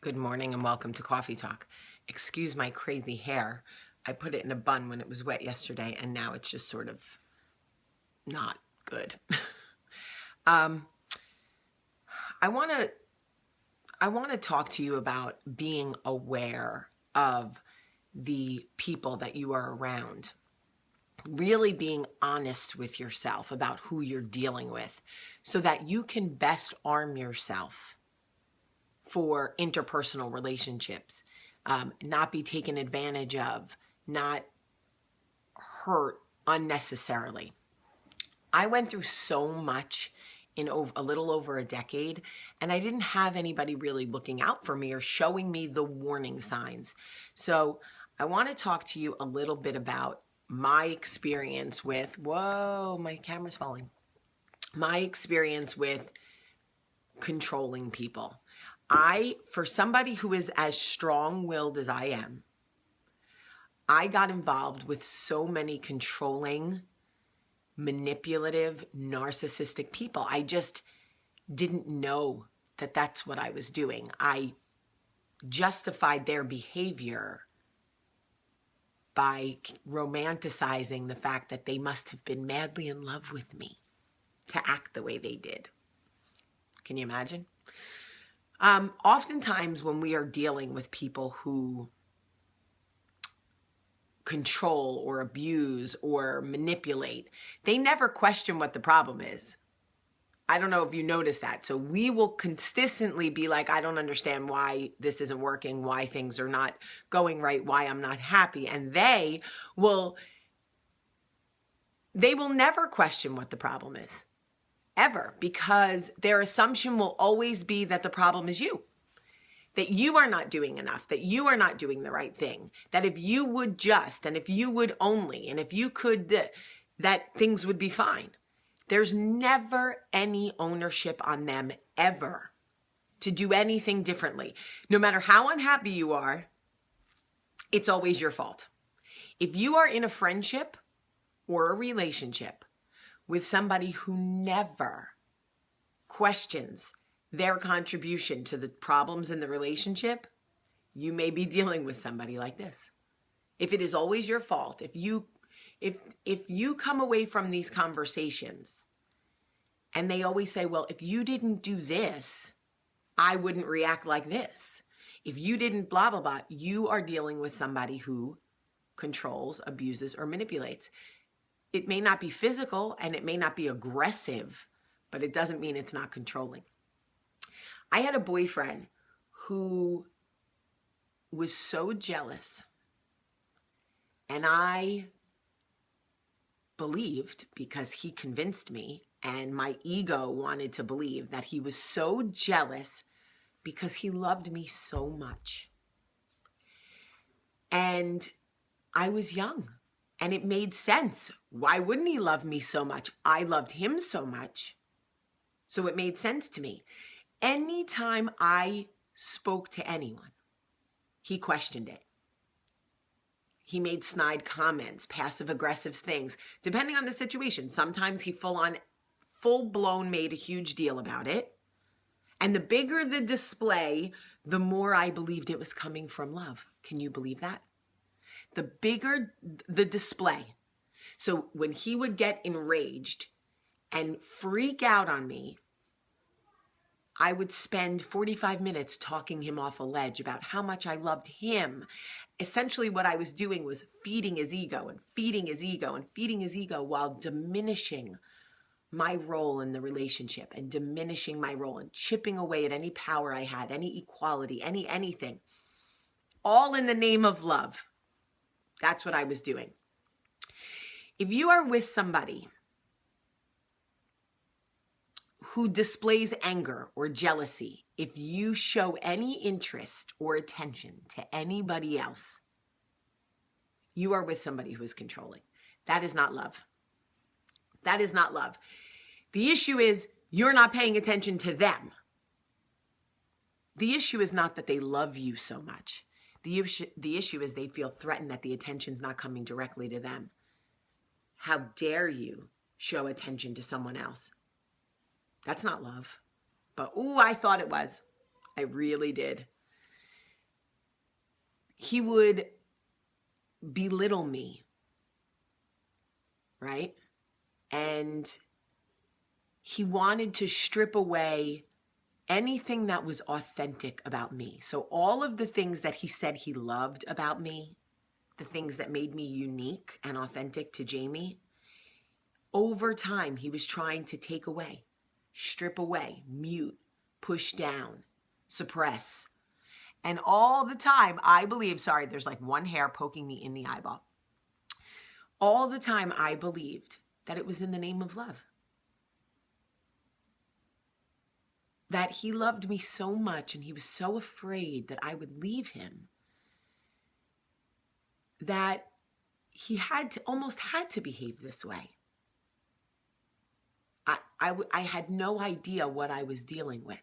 Good morning and welcome to Coffee Talk. Excuse my crazy hair. I put it in a bun when it was wet yesterday and now it's just sort of not good. I want to talk to you about being aware of the people that you are around. Really being honest with yourself about who you're dealing with so that you can best arm yourself for interpersonal relationships, not be taken advantage of, not hurt unnecessarily. I went through so much in a little over a decade, and I didn't have anybody really looking out for me or showing me the warning signs. So I want to talk to you a little bit about my experience with, whoa, my camera's falling. My experience with controlling people. For somebody who is as strong-willed as I am, I got involved with so many controlling, manipulative, narcissistic people. I just didn't know that that's what I was doing. I justified their behavior by romanticizing the fact that they must have been madly in love with me to act the way they did. Can you imagine? Oftentimes when we are dealing with people who control or abuse or manipulate, they never question what the problem is. I don't know if you noticed that. So we will consistently be like, I don't understand why this isn't working, why things are not going right, why I'm not happy. And they will never question what the problem is. Ever, because their assumption will always be that the problem is you, that you are not doing enough, that you are not doing the right thing, that if you would just, and if you would only, and if you could, that things would be fine. There's never any ownership on them ever to do anything differently. No matter how unhappy you are, it's always your fault. If you are in a friendship or a relationship with somebody who never questions their contribution to the problems in the relationship, you may be dealing with somebody like this. If it is always your fault, if you come away from these conversations and they always say, well, if you didn't do this, I wouldn't react like this. If you didn't blah, blah, blah, you are dealing with somebody who controls, abuses, or manipulates. It may not be physical and it may not be aggressive, but it doesn't mean it's not controlling. I had a boyfriend who was so jealous, and I believed, because he convinced me and my ego wanted to believe, that he was so jealous because he loved me so much. And I was young. And it made sense. Why wouldn't he love me so much? I loved him so much. So it made sense to me. Anytime I spoke to anyone, he questioned it. He made snide comments, passive-aggressive things, depending on the situation. Sometimes he full-blown made a huge deal about it. And the bigger the display, the more I believed it was coming from love. Can you believe that? The bigger the display. So when he would get enraged and freak out on me, I would spend 45 minutes talking him off a ledge about how much I loved him. Essentially what I was doing was feeding his ego and feeding his ego and feeding his ego while diminishing my role in the relationship and diminishing my role and chipping away at any power I had, any equality, anything. All in the name of love. That's what I was doing. If you are with somebody who displays anger or jealousy, if you show any interest or attention to anybody else, you are with somebody who is controlling. That is not love. That is not love. The issue is you're not paying attention to them. The issue is not that they love you so much. The issue is they feel threatened that the attention's not coming directly to them. How dare you show attention to someone else? That's not love. But, ooh, I thought it was. I really did. he would belittle me, right? And he wanted to strip away anything that was authentic about me. So all of the things that he said he loved about me, the things that made me unique and authentic to Jamie, over time, he was trying to take away, strip away, mute, push down, suppress. And all the time, I believe, sorry, there's like one hair poking me in the eyeball. All the time, I believed that it was in the name of love. That he loved me so much and he was so afraid that I would leave him that he almost had to behave this way. I had no idea what I was dealing with.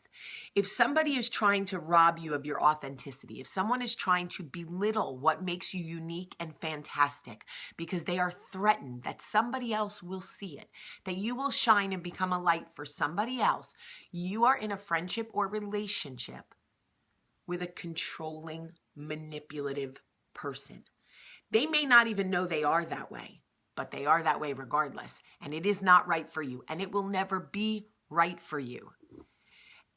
If somebody is trying to rob you of your authenticity, if someone is trying to belittle what makes you unique and fantastic because they are threatened that somebody else will see it, that you will shine and become a light for somebody else, you are in a friendship or relationship with a controlling, manipulative person. They may not even know they are that way, but they are that way regardless. And it is not right for you. And it will never be right for you.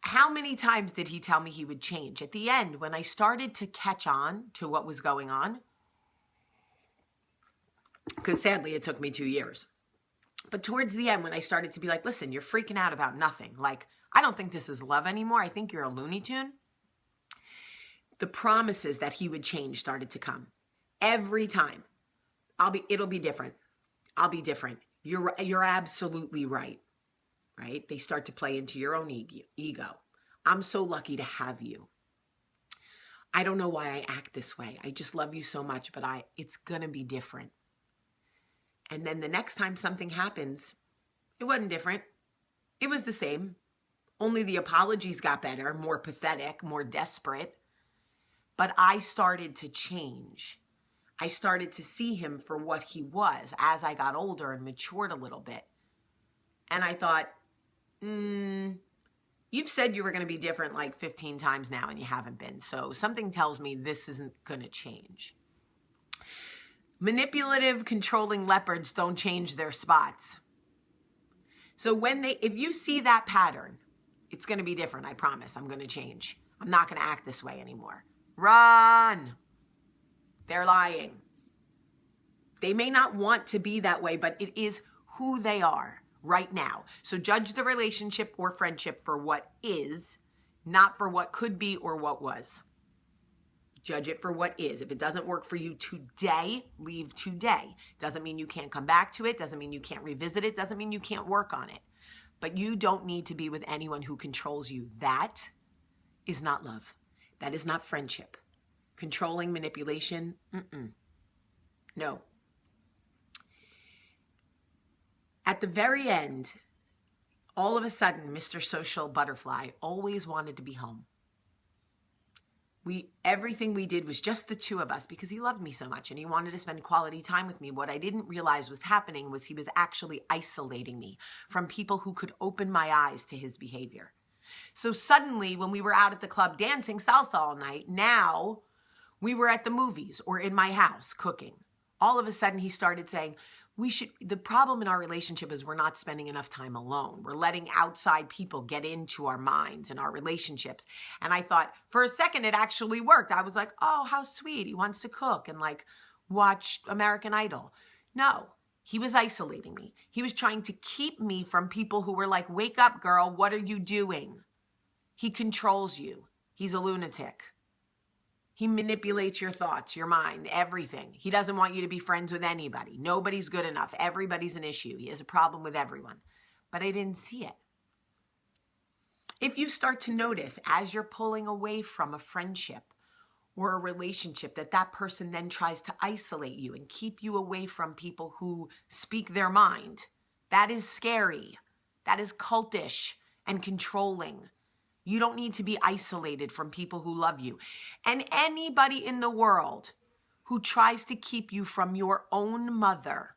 How many times did he tell me he would change? At the end, when I started to catch on to what was going on, because sadly it took me 2 years. But towards the end, when I started to be like, listen, you're freaking out about nothing. Like, I don't think this is love anymore. I think you're a Looney Tune. The promises that he would change started to come. Every time. It'll be different. I'll be different. You're absolutely right. Right? They start to play into your own ego. I'm so lucky to have you. I don't know why I act this way. I just love you so much, but it's going to be different. And then the next time something happens, it wasn't different. It was the same. Only the apologies got better, more pathetic, more desperate. But I started to change. I started to see him for what he was as I got older and matured a little bit. And I thought, you've said you were going to be different like 15 times now and you haven't been. So something tells me this isn't going to change. Manipulative, controlling leopards don't change their spots. So if you see that pattern, it's going to be different. I promise. I'm going to change. I'm not going to act this way anymore. Run. They're lying. They may not want to be that way, but it is who they are right now. So judge the relationship or friendship for what is, not for what could be or what was. Judge it for what is. If it doesn't work for you today, leave today. Doesn't mean you can't come back to it. Doesn't mean you can't revisit it. Doesn't mean you can't work on it. But you don't need to be with anyone who controls you. That is not love. That is not friendship. Controlling, manipulation, no. At the very end, all of a sudden, Mr. Social Butterfly always wanted to be home. Everything we did was just the two of us because he loved me so much and he wanted to spend quality time with me. What I didn't realize was happening was he was actually isolating me from people who could open my eyes to his behavior. So suddenly, when we were out at the club dancing salsa all night, now we were at the movies or in my house cooking. All of a sudden, he started saying, the problem in our relationship is we're not spending enough time alone. We're letting outside people get into our minds and our relationships. And I thought, for a second, it actually worked. I was like, oh, how sweet. He wants to cook and like watch American Idol. No, he was isolating me. He was trying to keep me from people who were like, wake up, girl. What are you doing? He controls you. He's a lunatic. He manipulates your thoughts, your mind, everything. He doesn't want you to be friends with anybody. Nobody's good enough. Everybody's an issue. He has a problem with everyone. But I didn't see it. If you start to notice as you're pulling away from a friendship or a relationship that person then tries to isolate you and keep you away from people who speak their mind, that is scary. That is cultish and controlling. You don't need to be isolated from people who love you. And anybody in the world who tries to keep you from your own mother,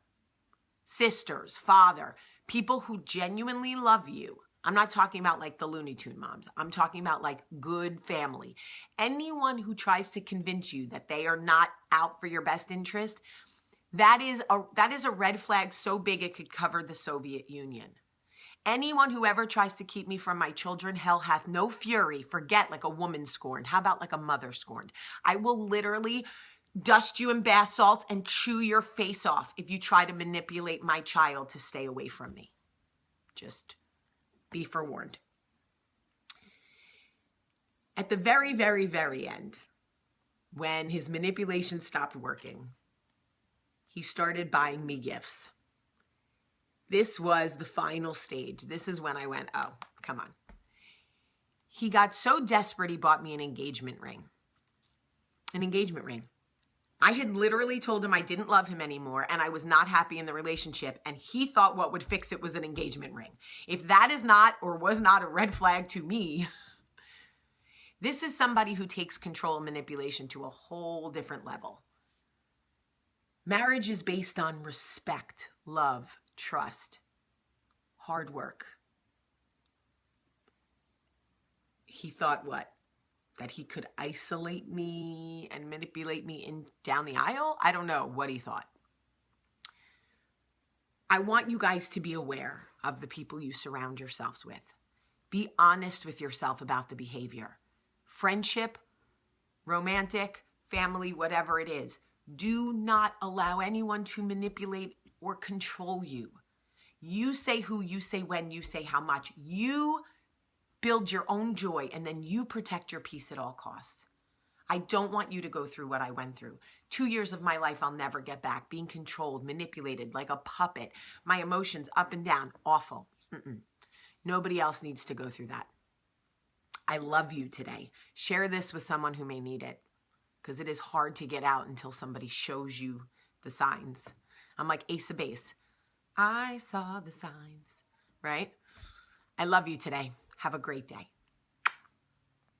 sisters, father, people who genuinely love you, I'm not talking about like the Looney Tune moms. I'm talking about like good family. Anyone who tries to convince you that they are not out for your best interest, that is a red flag so big it could cover the Soviet Union. Anyone who ever tries to keep me from my children, hell hath no fury. Forget like a woman scorned. How about like a mother scorned? I will literally dust you in bath salts and chew your face off if you try to manipulate my child to stay away from me. Just be forewarned. At the very, very, very end, when his manipulation stopped working, he started buying me gifts. This was the final stage. This is when I went, oh, come on. He got so desperate, he bought me an engagement ring. An engagement ring. I had literally told him I didn't love him anymore and I was not happy in the relationship, and he thought what would fix it was an engagement ring. If that is not or was not a red flag to me, this is somebody who takes control and manipulation to a whole different level. Marriage is based on respect, love, trust, hard work. He thought what? That he could isolate me and manipulate me down the aisle? I don't know what he thought. I want you guys to be aware of the people you surround yourselves with. Be honest with yourself about the behavior. Friendship, romantic, family, whatever it is. Do not allow anyone to manipulate or control you. You say who, you say when, you say how much. You build your own joy, and then you protect your peace at all costs. I don't want you to go through what I went through. 2 years of my life I'll never get back. Being controlled, manipulated like a puppet. My emotions up and down. Awful. Nobody else needs to go through that. I love you today. Share this with someone who may need it, because it is hard to get out until somebody shows you the signs. I'm like Ace of Base. I saw the signs, right? I love you today. Have a great day.